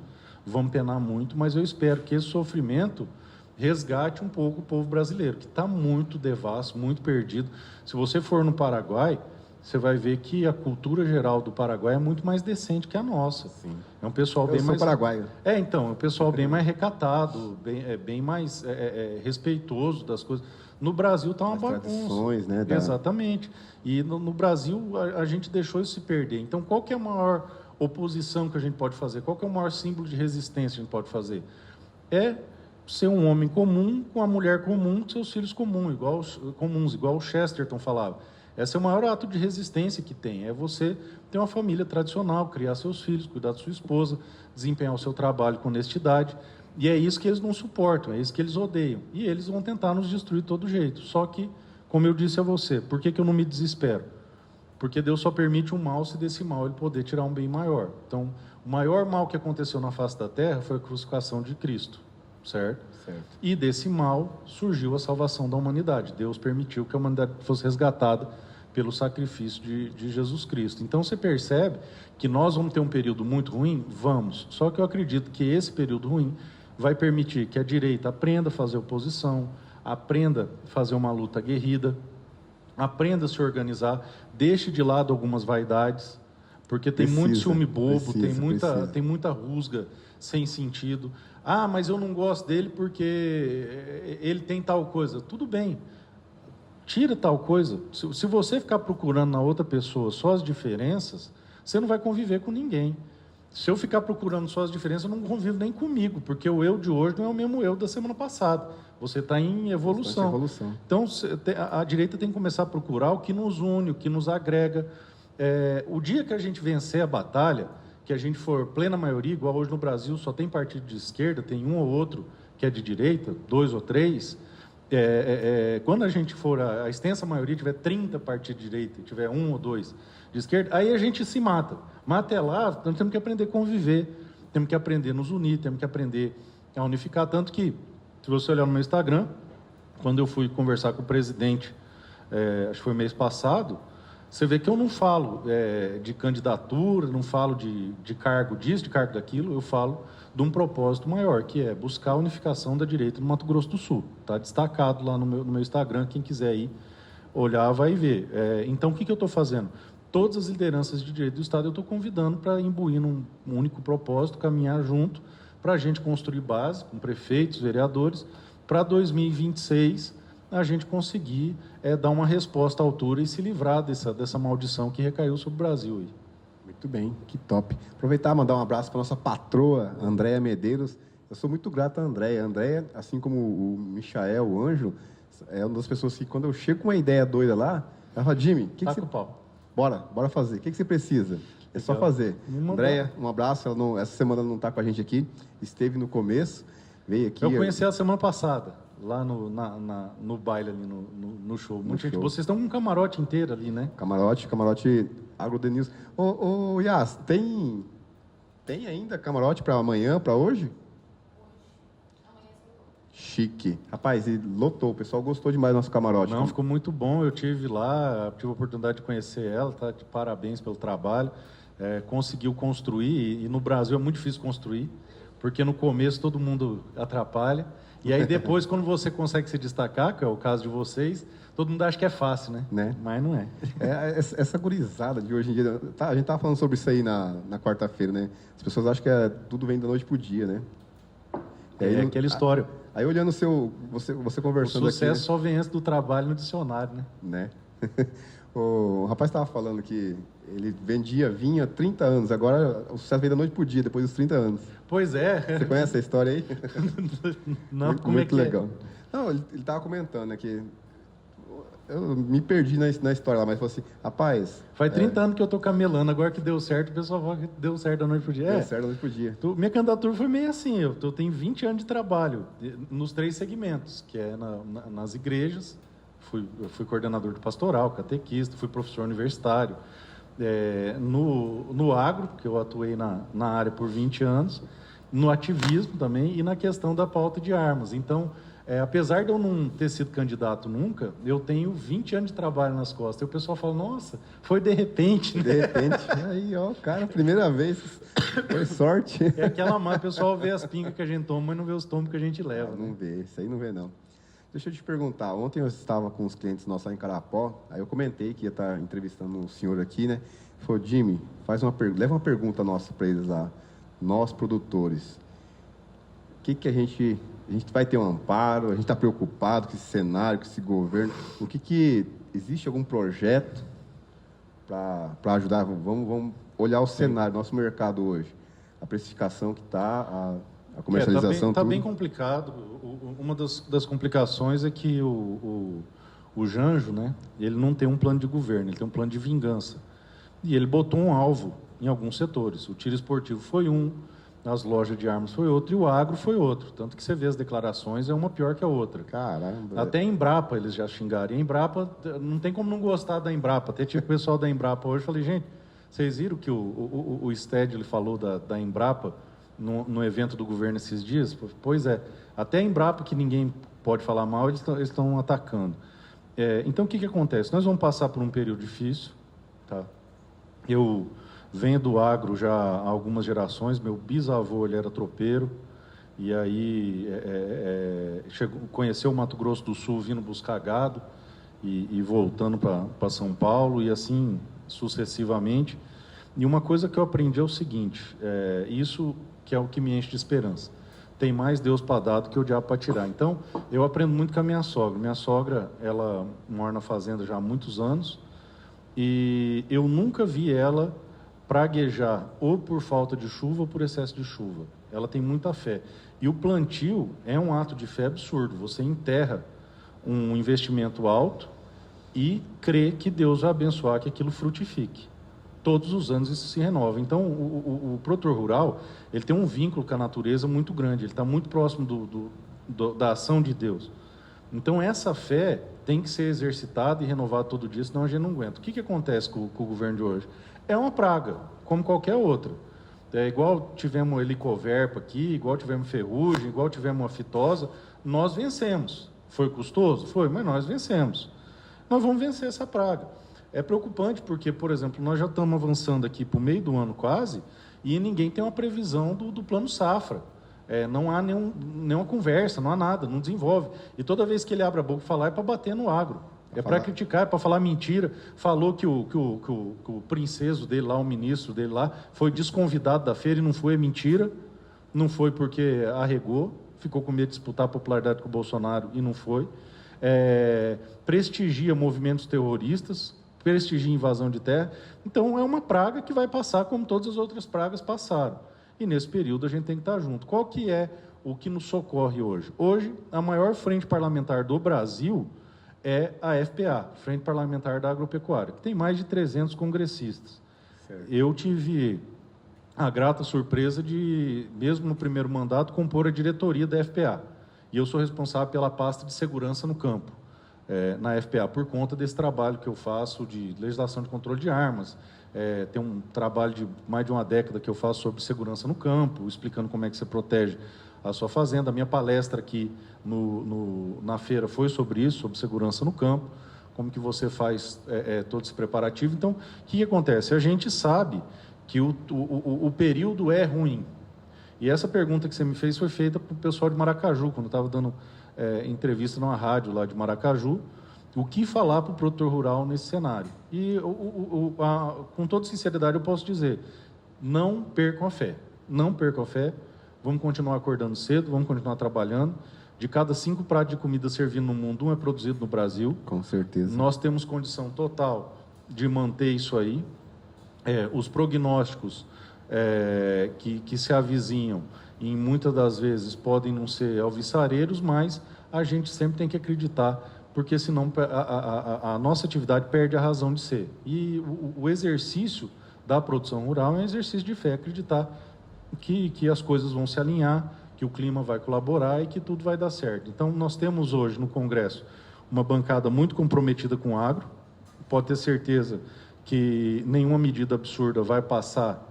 vamos penar muito, mas eu espero que esse sofrimento resgate um pouco o povo brasileiro, que está muito devasso, muito perdido. Se você for no Paraguai, você vai ver que a cultura geral do Paraguai é muito mais decente que a nossa. Sim. É um pessoal bem mais... Eu sou paraguaio. Então, é um pessoal bem mais recatado, bem mais respeitoso das coisas. No Brasil está uma bagunça. Tradições, né? Exatamente. E no Brasil a gente deixou isso se perder. Então, qual que é a maior oposição que a gente pode fazer? Qual que é o maior símbolo de resistência que a gente pode fazer? É ser um homem comum com uma mulher comum, com seus filhos comuns, igual o Chesterton falava. Esse é o maior ato de resistência que tem. É você ter uma família tradicional, criar seus filhos, cuidar da sua esposa, desempenhar o seu trabalho com honestidade. E é isso que eles não suportam, é isso que eles odeiam. E eles vão tentar nos destruir de todo jeito. Só que, como eu disse a você, por que eu não me desespero? Porque Deus só permite um mal se desse mal ele poder tirar um bem maior. Então, o maior mal que aconteceu na face da terra foi a crucificação de Cristo, certo? E desse mal surgiu a salvação da humanidade. Deus permitiu que a humanidade fosse resgatada pelo sacrifício de Jesus Cristo. Então você percebe que nós vamos ter um período muito ruim? Vamos. Só que eu acredito que esse período ruim vai permitir que a direita aprenda a fazer oposição, aprenda a fazer uma luta aguerrida, aprenda a se organizar, deixe de lado algumas vaidades, porque tem muito ciúme bobo, tem muita rusga sem sentido. Ah, mas eu não gosto dele porque ele tem tal coisa. Tudo bem, tira tal coisa. Se você ficar procurando na outra pessoa só as diferenças, você não vai conviver com ninguém. Se eu ficar procurando só as diferenças, eu não convivo nem comigo, porque o eu de hoje não é o mesmo eu da semana passada. Você está em evolução. Então, a direita tem que começar a procurar o que nos une, o que nos agrega. O dia que a gente vencer a batalha, que a gente for plena maioria, igual hoje no Brasil, só tem partido de esquerda, tem um ou outro que é de direita, 2 ou 3. Quando a gente for, a extensa maioria, tiver 30 partidos de direita, tiver 1 ou 2 de esquerda, aí a gente se mata. Mas até lá, nós temos que aprender a conviver, temos que aprender a nos unir, temos que aprender a unificar. Tanto que, se você olhar no meu Instagram, quando eu fui conversar com o presidente, acho que foi mês passado, você vê que eu não falo de candidatura, não falo de cargo disso, de cargo daquilo, eu falo de um propósito maior, que é buscar a unificação da direita no Mato Grosso do Sul. Está destacado lá no meu Instagram, quem quiser ir olhar vai ver. Então, o que eu estou fazendo? Todas as lideranças de direita do Estado eu estou convidando para imbuir num único propósito, caminhar junto, para a gente construir base com prefeitos, vereadores, para 2026 a gente conseguir dar uma resposta à altura e se livrar dessa maldição que recaiu sobre o Brasil. Aí. Muito bem, que top. Aproveitar e mandar um abraço para nossa patroa, Andréia Medeiros. Eu sou muito grato a Andréia. Andréia, assim como o Michael, o Ângelo, é uma das pessoas que, quando eu chego com uma ideia doida lá, ela fala, Jimmy, o que você... Bora fazer. O que você precisa? É só fazer. Andréia, um abraço. Essa semana não está com a gente aqui. Esteve no começo, veio aqui. Eu conheci a semana passada, lá no baile, ali no show. Muita gente. Vocês estão com um camarote inteiro ali, né? Camarote AgroDeNews. Ô, Yas, tem ainda camarote para amanhã, para hoje? Chique. Rapaz, e lotou. O pessoal gostou demais do nosso camarote. Não, ficou muito bom. Eu tive lá, tive a oportunidade de conhecer ela, tá? De parabéns pelo trabalho. Conseguiu construir, e no Brasil é muito difícil construir, porque no começo todo mundo atrapalha. E aí depois, quando você consegue se destacar, que é o caso de vocês, todo mundo acha que é fácil, né? Mas não é. Essa gurizada de hoje em dia... a gente estava falando sobre isso aí na quarta-feira, né? As pessoas acham que tudo vem da noite pro dia, né? Aquela história. Aí olhando você conversando aqui... O sucesso só vem antes do trabalho no dicionário, né? O rapaz estava falando que ele vendia vinho há 30 anos, agora o sucesso vem da noite pro dia, depois dos 30 anos. Pois é. Você conhece essa história aí? Não, muito legal. Não, ele estava comentando, né, que eu me perdi na história lá, mas falou assim, rapaz... Faz 30 anos que eu estou camelando, agora que deu certo, o pessoal fala que deu certo da noite pro dia. Deu certo da noite pro dia. Minha candidatura foi meio assim, eu tenho 20 anos de trabalho nos 3 segmentos, que é nas igrejas, eu fui coordenador de pastoral, catequista, fui professor universitário, no agro, que eu atuei na área por 20 anos, no ativismo também e na questão da pauta de armas. Então, apesar de eu não ter sido candidato nunca, eu tenho 20 anos de trabalho nas costas. E o pessoal fala, nossa, foi de repente, né? De repente. Aí, ó, cara, primeira vez, foi sorte. É aquela má, o pessoal vê as pingas que a gente toma, mas não vê os tombos que a gente leva. Não vê, isso aí não vê, não. Deixa eu te perguntar, ontem eu estava com os clientes nossos lá em Carapó, aí eu comentei que ia estar entrevistando um senhor aqui, né? Ele falou, Jimmy, leva uma pergunta nossa para eles lá, nós produtores. O que a gente vai ter um amparo, a gente está preocupado com esse cenário, com esse governo, existe algum projeto para ajudar? Vamos olhar o cenário, nosso mercado hoje, a precificação que está, a comercialização. Está bem complicado. Uma das complicações é que o Janjo, né, ele não tem um plano de governo, ele tem um plano de vingança. E ele botou um alvo em alguns setores. O tiro esportivo foi um, as lojas de armas foi outro e o agro foi outro. Tanto que você vê as declarações, é uma pior que a outra. Caramba. Até a Embrapa eles já xingaram. E a Embrapa, não tem como não gostar da Embrapa. Até tive o pessoal da Embrapa hoje, falei, gente, vocês viram que o Sted ele falou da Embrapa no evento do governo esses dias? Pois é, até a Embrapa, que ninguém pode falar mal, eles estão atacando. Então, o que acontece? Nós vamos passar por um período difícil, tá? Eu venho do agro já há algumas gerações, meu bisavô ele era tropeiro, e aí conheceu o Mato Grosso do Sul vindo buscar gado e voltando para São Paulo, e assim sucessivamente. E uma coisa que eu aprendi é o seguinte, isso que é o que me enche de esperança. Tem mais Deus para dar do que o diabo para tirar. Então, eu aprendo muito com a minha sogra. Minha sogra, ela mora na fazenda já há muitos anos, e eu nunca vi ela praguejar ou por falta de chuva ou por excesso de chuva. Ela tem muita fé. E o plantio é um ato de fé absurdo. Você enterra um investimento alto e crê que Deus vai abençoar, que aquilo frutifique. Todos os anos isso se renova. Então, o produtor rural, ele tem um vínculo com a natureza muito grande, ele está muito próximo da ação de Deus. Então, essa fé tem que ser exercitada e renovada todo dia, senão a gente não aguenta. O que acontece com o governo de hoje? É uma praga, como qualquer outra. É igual tivemos helicoverpa aqui, igual tivemos ferrugem, igual tivemos uma fitosa, nós vencemos. Foi custoso? Foi, mas nós vencemos. Nós vamos vencer essa praga. É preocupante porque, por exemplo, nós já estamos avançando aqui para o meio do ano quase e ninguém tem uma previsão do plano safra. Não há nenhuma conversa, não há nada, não desenvolve. E toda vez que ele abre a boca para falar é para bater no agro. É para criticar, é para falar mentira. Falou que o princeso dele lá, o ministro dele lá, foi desconvidado da feira e não foi, é mentira. Não foi porque arregou, ficou com medo de disputar a popularidade com o Bolsonaro e não foi. Prestigia movimentos terroristas, prestigia invasão de terra. Então, é uma praga que vai passar como todas as outras pragas passaram. E, nesse período, a gente tem que estar junto. Qual que é o que nos socorre hoje? Hoje, a maior frente parlamentar do Brasil é a FPA, Frente Parlamentar da Agropecuária, que tem mais de 300 congressistas. Certo. Eu tive a grata surpresa de, mesmo no primeiro mandato, compor a diretoria da FPA. E eu sou responsável pela pasta de segurança no campo, na FPA, por conta desse trabalho que eu faço de legislação de controle de armas. Tem um trabalho de mais de uma década que eu faço sobre segurança no campo, explicando como é que você protege a sua fazenda. A minha palestra aqui na feira foi sobre isso, sobre segurança no campo, como que você faz todo esse preparativo. Então, o que acontece? A gente sabe que o período é ruim. E essa pergunta que você me fez foi feita para o pessoal de Maracaju, quando eu estava dando entrevista numa rádio lá de Maracaju, o que falar para o produtor rural nesse cenário. E, com toda sinceridade, eu posso dizer, não percam a fé. Não percam a fé. Vamos continuar acordando cedo, vamos continuar trabalhando. De cada 5 pratos de comida servindo no mundo, 1 é produzido no Brasil. Com certeza. Nós temos condição total de manter isso aí. Os prognósticos que se avizinham, e muitas das vezes podem não ser alvissareiros, mas a gente sempre tem que acreditar, porque senão a nossa atividade perde a razão de ser. E o exercício da produção rural é um exercício de fé, acreditar que as coisas vão se alinhar, que o clima vai colaborar e que tudo vai dar certo. Então, nós temos hoje no Congresso uma bancada muito comprometida com o agro. Pode ter certeza que nenhuma medida absurda vai passar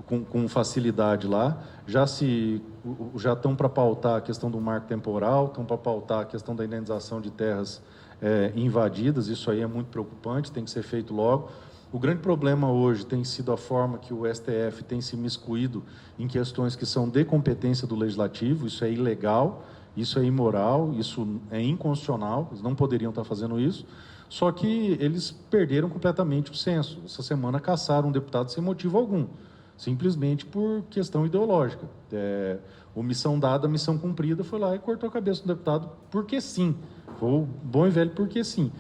com facilidade lá. Já estão para pautar a questão do marco temporal, estão para pautar a questão da indenização de terras invadidas. Isso aí é muito preocupante, tem que ser feito logo. O grande problema hoje tem sido a forma que o STF tem se miscuído em questões que são de competência do Legislativo. Isso é ilegal, isso é imoral, isso é inconstitucional, eles não poderiam estar fazendo isso. Só que eles perderam completamente o senso. Essa semana caçaram um deputado sem motivo algum, simplesmente por questão ideológica. Missão dada, missão cumprida, foi lá e cortou a cabeça do deputado porque sim. Foi o bom e velho porque sim.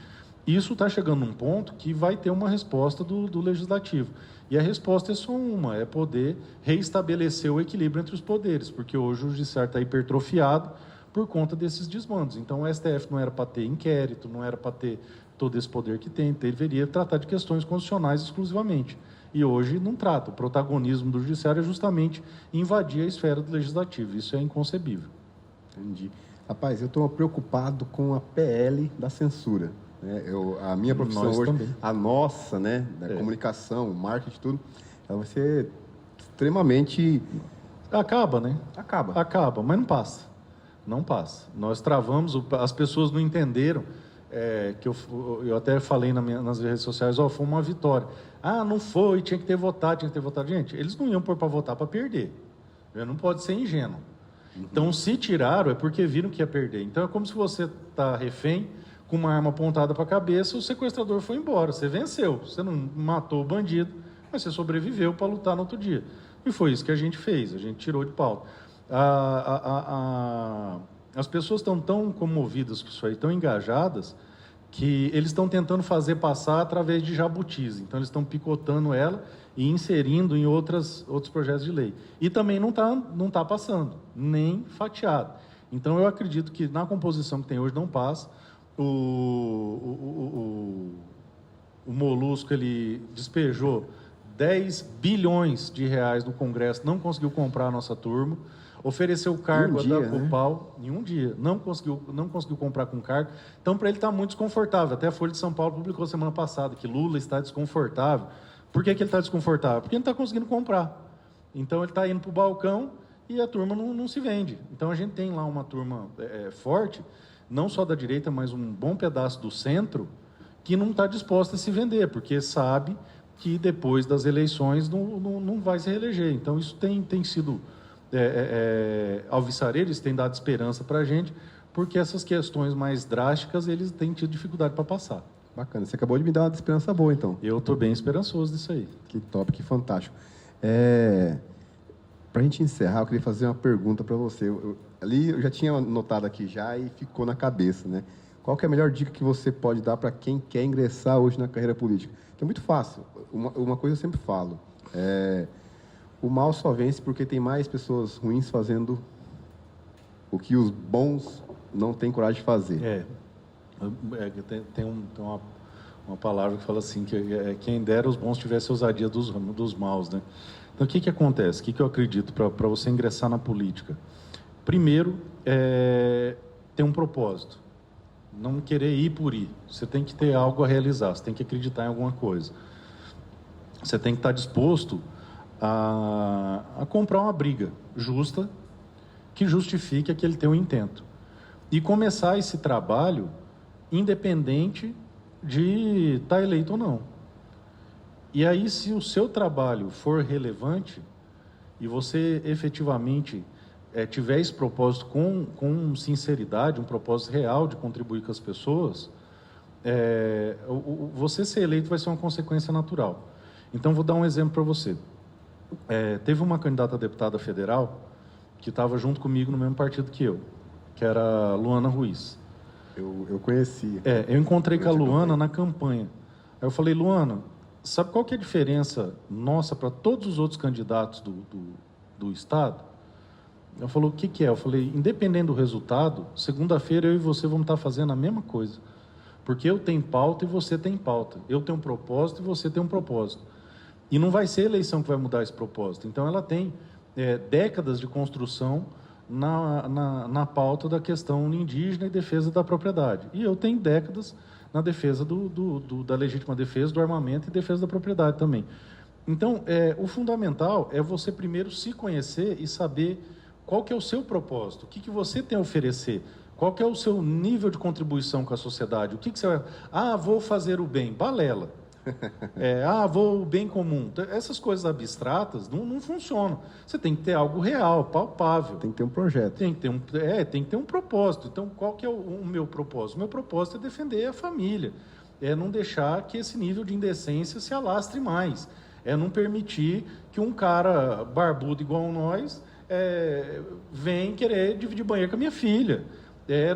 Isso está chegando num ponto que vai ter uma resposta do Legislativo. E a resposta é só uma, é poder reestabelecer o equilíbrio entre os poderes, porque hoje o Judiciário está hipertrofiado por conta desses desmandos. Então, o STF não era para ter inquérito, não era para ter todo esse poder que tem, deveria tratar de questões constitucionais exclusivamente. E hoje não trata. O protagonismo do Judiciário é justamente invadir a esfera do Legislativo. Isso é inconcebível. Entendi. Rapaz, eu estou preocupado com a PL da censura. A minha profissão Nós hoje, também. a nossa, né, da comunicação, marketing, tudo, ela vai ser extremamente... Acaba, né? Acaba. Mas não passa. Não passa. Nós travamos, as pessoas não entenderam, que eu até falei nas redes sociais, foi uma vitória. Não foi, tinha que ter votado. Gente, eles não iam pôr para votar para perder. Não pode ser ingênuo. Então, se tiraram, é porque viram que ia perder. Então, é como se você está refém, com uma arma apontada para a cabeça, o sequestrador foi embora. Você venceu. Você não matou o bandido, mas você sobreviveu para lutar no outro dia. E foi isso que a gente fez. A gente tirou de pauta. As pessoas estão tão comovidas com isso aí, tão engajadas, que eles estão tentando fazer passar através de jabutis. Então, eles estão picotando ela e inserindo em outros projetos de lei. E também não tá passando, nem fatiado. Então, eu acredito que na composição que tem hoje não passa. O Molusco, ele despejou 10 bilhões de reais no Congresso, não conseguiu comprar a nossa turma, ofereceu cargo a dar pro pau em um dia, não conseguiu comprar com cargo. Então, para ele está muito desconfortável. Até a Folha de São Paulo publicou semana passada que Lula está desconfortável. Por que ele está desconfortável? Porque ele não está conseguindo comprar. Então, ele está indo para o balcão e a turma não se vende. Então, a gente tem lá uma turma forte, não só da direita, mas um bom pedaço do centro, que não está disposta a se vender, porque sabe que depois das eleições não vai se reeleger. Então, isso tem sido alvissareiros, tem dado esperança para a gente, porque essas questões mais drásticas, eles têm tido dificuldade para passar. Bacana. Você acabou de me dar uma esperança boa, então. Eu estou bem esperançoso disso aí. Que top, que fantástico. Para a gente encerrar, eu queria fazer uma pergunta para você. Eu já tinha notado aqui já e ficou na cabeça, né? Qual que é a melhor dica que você pode dar para quem quer ingressar hoje na carreira política? Que é muito fácil. Uma coisa eu sempre falo. O mal só vence porque tem mais pessoas ruins fazendo o que os bons não têm coragem de fazer. Tem uma palavra que fala assim, que quem dera os bons tivessem ousadia dos maus, né? Então, o que acontece? O que eu acredito para você ingressar na política? Primeiro, ter um propósito. Não querer ir por ir. Você tem que ter algo a realizar, você tem que acreditar em alguma coisa. Você tem que estar disposto a comprar uma briga justa que justifique aquele teu intento. E começar esse trabalho independente de estar eleito ou não. E aí, se o seu trabalho for relevante e você efetivamente tiver esse propósito com sinceridade, um propósito real de contribuir com as pessoas, você ser eleito vai ser uma consequência natural. Então, vou dar um exemplo para você. Teve uma candidata a deputada federal que estava junto comigo no mesmo partido que eu, que era a Luana Ruiz. Eu conhecia. Eu encontrei com a Luana na campanha. Aí eu falei, Luana, sabe qual que é a diferença nossa para todos os outros candidatos do Estado? Ela falou, o que é? Eu falei, independente do resultado, segunda-feira eu e você vamos estar fazendo a mesma coisa. Porque eu tenho pauta e você tem pauta. Eu tenho um propósito e você tem um propósito. E não vai ser a eleição que vai mudar esse propósito. Então, ela tem décadas de construção na pauta da questão indígena e defesa da propriedade. E eu tenho décadas na defesa da legítima defesa, do armamento e defesa da propriedade também. Então, o fundamental é você primeiro se conhecer e saber qual que é o seu propósito, o que você tem a oferecer, qual que é o seu nível de contribuição com a sociedade, o que você vai... vou fazer o bem, balela. Vou o bem comum. Essas coisas abstratas não funcionam. Você tem que ter algo real, palpável. Tem que ter um projeto. Tem que ter um propósito. Então, qual que é o meu propósito? O meu propósito é defender a família. É não deixar que esse nível de indecência se alastre mais. É não permitir que um cara barbudo igual nós venha querer dividir banheiro com a minha filha.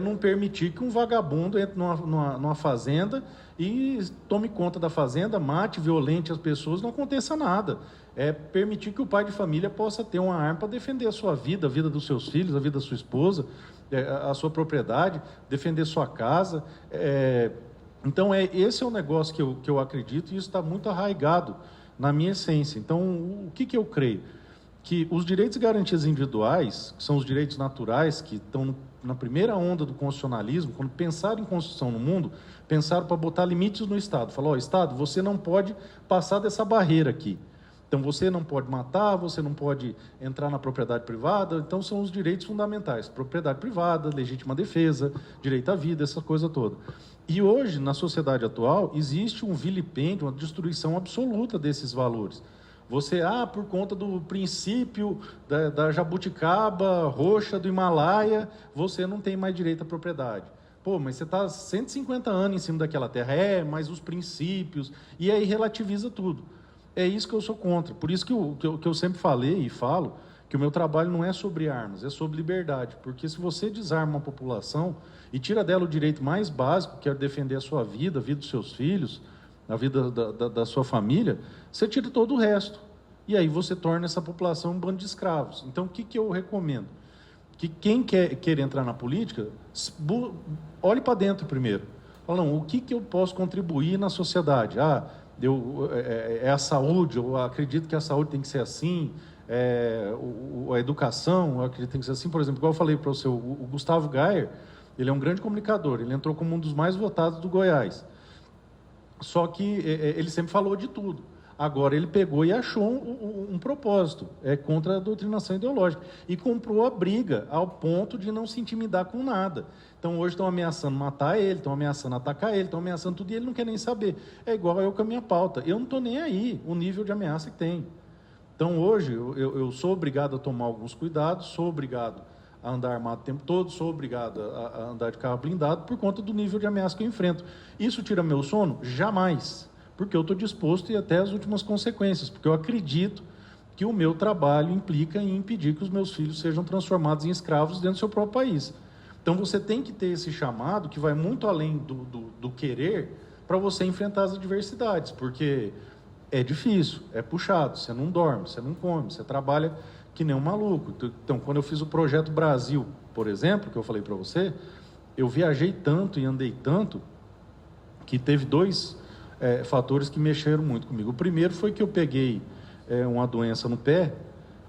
Não permitir que um vagabundo entre numa fazenda e tome conta da fazenda, mate, violente as pessoas, não aconteça nada. Permitir que o pai de família possa ter uma arma para defender a sua vida, a vida dos seus filhos, a vida da sua esposa, a sua propriedade, defender sua casa. Então, esse é um negócio que eu acredito e isso está muito arraigado na minha essência. Então, o que eu creio? Que os direitos e garantias individuais, que são os direitos naturais, que estão na primeira onda do constitucionalismo, quando pensaram em Constituição no mundo, pensaram para botar limites no Estado. Falou, Estado, você não pode passar dessa barreira aqui. Então, você não pode matar, você não pode entrar na propriedade privada. Então, são os direitos fundamentais. Propriedade privada, legítima defesa, direito à vida, essa coisa toda. E hoje, na sociedade atual, existe um vilipêndio, uma destruição absoluta desses valores. Você, por conta do princípio da jabuticaba roxa do Himalaia, você não tem mais direito à propriedade. Pô, mas você está 150 anos em cima daquela terra. Mas os princípios... E aí relativiza tudo. É isso que eu sou contra. Por isso que eu sempre falei e falo que o meu trabalho não é sobre armas, é sobre liberdade. Porque se você desarma uma população e tira dela o direito mais básico, que é defender a sua vida, a vida dos seus filhos, a vida da sua família, você tira todo o resto. E aí você torna essa população um bando de escravos. Então, o que eu recomendo? Que quem quer entrar na política, olhe para dentro primeiro. Fala, não, o que eu posso contribuir na sociedade? É a saúde, eu acredito que a saúde tem que ser assim, a educação, eu acredito que tem que ser assim. Por exemplo, igual eu falei para você, o Gustavo Gayer, ele é um grande comunicador, ele entrou como um dos mais votados do Goiás. Só que ele sempre falou de tudo. Agora ele pegou e achou um propósito, contra a doutrinação ideológica. E comprou a briga ao ponto de não se intimidar com nada. Então hoje estão ameaçando matar ele, estão ameaçando atacar ele, estão ameaçando tudo e ele não quer nem saber. É igual eu com a minha pauta. Eu não estou nem aí, o nível de ameaça que tem. Então hoje eu sou obrigado a tomar alguns cuidados, sou obrigado a andar armado o tempo todo, sou obrigado a andar de carro blindado por conta do nível de ameaça que eu enfrento. Isso tira meu sono? Jamais. Porque eu estou disposto a ir até as últimas consequências, porque eu acredito que o meu trabalho implica em impedir que os meus filhos sejam transformados em escravos dentro do seu próprio país. Então você tem que ter esse chamado que vai muito além do querer para você enfrentar as adversidades, porque é difícil, é puxado, você não dorme, você não come, você trabalha que nem um maluco. Então, quando eu fiz o Projeto Brasil, por exemplo, que eu falei para você, eu viajei tanto e andei tanto que teve dois fatores que mexeram muito comigo. O primeiro foi que eu peguei uma doença no pé,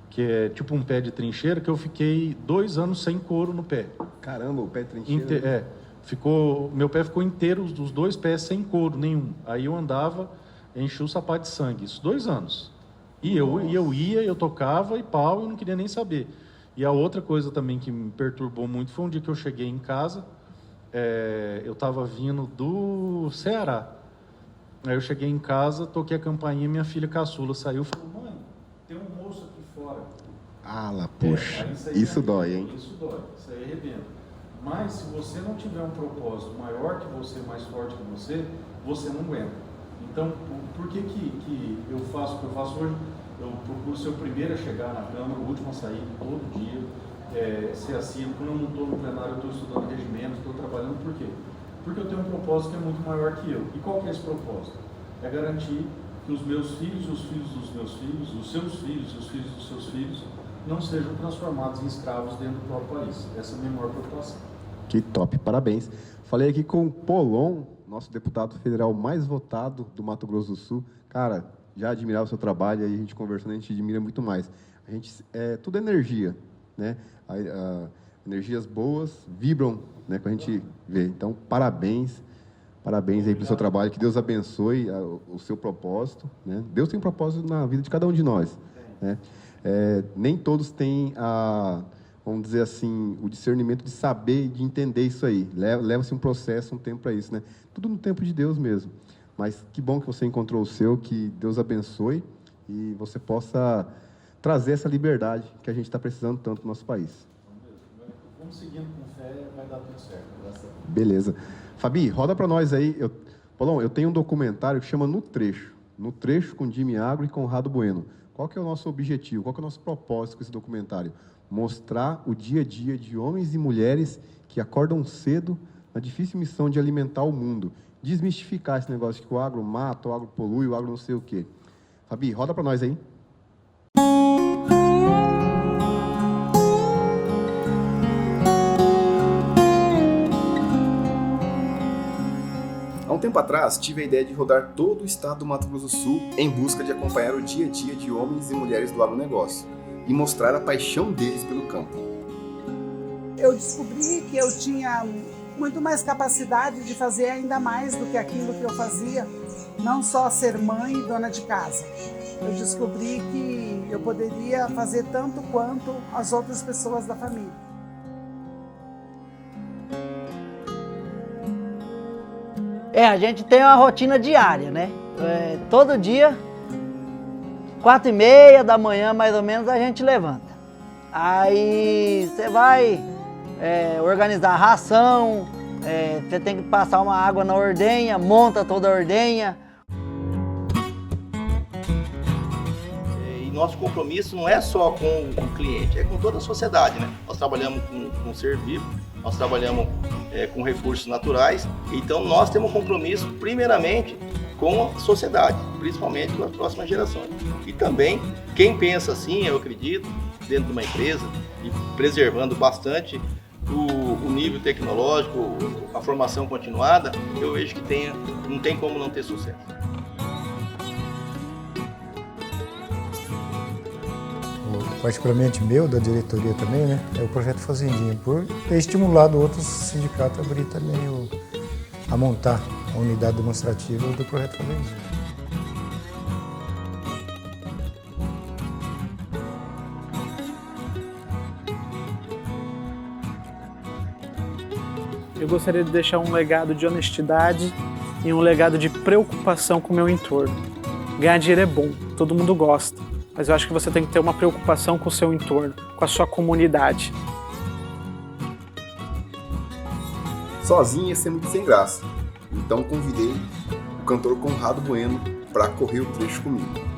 que é tipo um pé de trincheira, que eu fiquei 2 anos sem couro no pé. Caramba, o pé de trincheira. Meu pé ficou inteiro, os 2 pés sem couro nenhum. Aí eu andava, enchi o sapato de sangue, isso 2 anos. E eu tocava e pau, e não queria nem saber. E a outra coisa também que me perturbou muito foi um dia que eu cheguei em casa, eu estava vindo do Ceará. Aí eu cheguei em casa, toquei a campainha, minha filha caçula saiu e falou, mãe, tem um moço aqui fora. Poxa, isso dói, hein? Isso dói, isso aí arrebenta. Mas se você não tiver um propósito maior que você, mais forte que você não aguenta. Então, por que eu faço o que eu faço hoje? Eu procuro ser o primeiro a chegar na Câmara, o último a sair todo dia, ser assíduo. Quando eu não estou no plenário, eu estou estudando regimento, estou trabalhando. Por quê? Porque eu tenho um propósito que é muito maior que eu. E qual que é esse propósito? É garantir que os meus filhos, os filhos dos meus filhos, os seus filhos, os filhos dos seus filhos, não sejam transformados em escravos dentro do próprio país. Essa é a minha maior preocupação. Que top, parabéns. Falei aqui com o Polon, nosso deputado federal mais votado do Mato Grosso do Sul. Cara, já admirava o seu trabalho, aí a gente conversando, a gente admira muito mais. Tudo é energia, né? Energias boas vibram, né, quando a gente vê. Então, parabéns aí pelo seu trabalho, que Deus abençoe o seu propósito, né? Deus tem um propósito na vida de cada um de nós, né? Nem todos têm vamos dizer assim, o discernimento de saber e de entender isso aí. Leva-se um processo, um tempo para isso, né? Tudo no tempo de Deus mesmo. Mas que bom que você encontrou o seu, que Deus abençoe e você possa trazer essa liberdade que a gente está precisando tanto no nosso país. Vamos seguindo com fé, vai dar tudo certo. Beleza. Fabi, roda para nós aí. Paulão, eu tenho um documentário que chama No Trecho com Jimmy Agro e Conrado Bueno. Qual que é o nosso objetivo? Qual que é o nosso propósito com esse documentário? Mostrar o dia a dia de homens e mulheres que acordam cedo na difícil missão de alimentar o mundo. Desmistificar esse negócio de que o agro mata, o agro polui, o agro não sei o quê. Fabi, roda para nós aí. Há um tempo atrás, tive a ideia de rodar todo o estado do Mato Grosso do Sul em busca de acompanhar o dia a dia de homens e mulheres do agronegócio e mostrar a paixão deles pelo campo. Eu descobri que eu tinha muito mais capacidade de fazer ainda mais do que aquilo que eu fazia, não só ser mãe e dona de casa. Eu descobri que eu poderia fazer tanto quanto as outras pessoas da família. A gente tem uma rotina diária, né? Todo dia, 4h30 da manhã, mais ou menos, a gente levanta. Aí você vai organizar a ração, você tem que passar uma água na ordenha, monta toda a ordenha. nosso compromisso não é só com o cliente, é com toda a sociedade, né? Nós trabalhamos com ser vivo, nós trabalhamos com recursos naturais, então nós temos um compromisso primeiramente com a sociedade, principalmente com as próximas gerações. E também, quem pensa assim, eu acredito, dentro de uma empresa, e preservando bastante o nível tecnológico, a formação continuada, eu vejo que não tem como não ter sucesso. Particularmente meu, da diretoria também, né? É o projeto Fazendinha, por ter estimulado outros sindicatos a abrir também, a montar a unidade demonstrativa do projeto Fazendinha. Eu gostaria de deixar um legado de honestidade e um legado de preocupação com o meu entorno. Ganhar dinheiro é bom, todo mundo gosta, mas eu acho que você tem que ter uma preocupação com o seu entorno, com a sua comunidade. Sozinho ia ser muito sem graça, então convidei o cantor Conrado Bueno para correr o trecho comigo.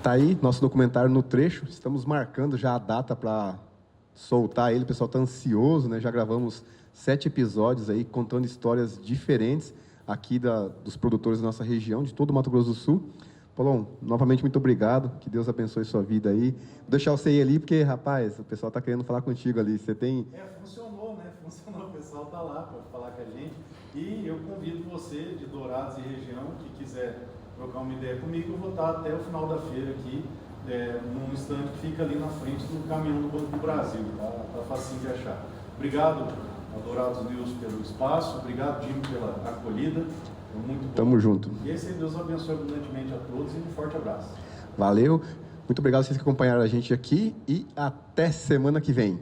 Tá aí nosso documentário no trecho. Estamos marcando já a data para soltar ele. O pessoal está ansioso, né? Já gravamos 7 episódios aí contando histórias diferentes aqui dos produtores da nossa região, de todo o Mato Grosso do Sul. Paulão, novamente muito obrigado. Que Deus abençoe sua vida aí. Vou deixar você ir ali porque, rapaz, o pessoal está querendo falar contigo ali. Você tem... Funcionou, né? Funcionou. O pessoal está lá para falar com a gente. E eu convido você de Dourados e região que quiser trocar uma ideia comigo, eu vou estar até o final da feira aqui, num estande que fica ali na frente do caminhão do Banco do Brasil, tá facinho de achar. Obrigado ao Dourados News pelo espaço, obrigado, Jimmy, pela acolhida, muito bom. Tamo junto. E esse aí, Deus abençoe abundantemente a todos e um forte abraço. Valeu, muito obrigado a vocês que acompanharam a gente aqui e até semana que vem.